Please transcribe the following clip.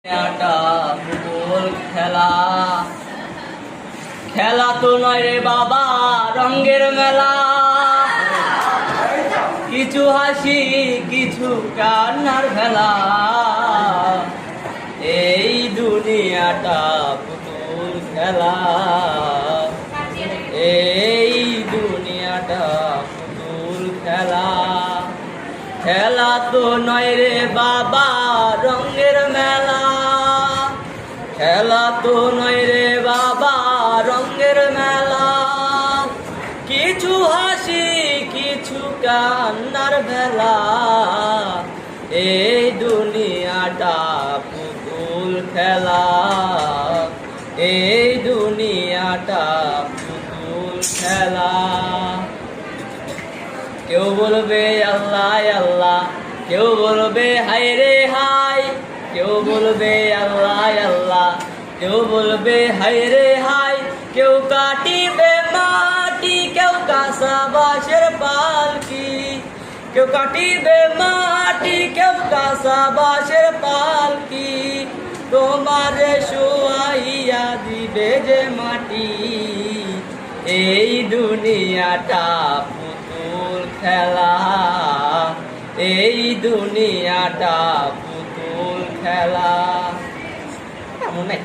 পুতুল খেলা খেলা তো নয় রে বাবা রঙের মেলা, কিছু হাসি কিছু কান্নার ভেলা। এই দুনিয়াটা পুতুল খেলা, এই দুনিয়াটা পুতুল খেলা। খেলা তো নয় রে বাবা রঙের মেলা, খেলা তো নয় রে বাবা রঙের মেলা। কিছু হাসি কিছু কান্নার ভেলা, এই দুনিয়াটা পুতুল খেলা, এই দুনিয়াটা পুতুল খেলা। কেউ বলবে আল্লাহ আল্লাহ, কেউ বলবে হায় রে হাই, কেউ বলবে আল্লাহ আল্লাহ, কেউ বলবে হায় রে হাই। কেউ কাটিবে মাটি, কেউ কাঁসা বাঁশের পালকি, কেউ কাটিবে মাটি, কেউ কাঁসা বাঁশের পালকি। তোমারে শোয়াইয়া দিবে যে মাটি, এই দুনিয়াটা পুতুল খেলা, এই দুনিয়াটা পুতুল খেলা। এমন নাই।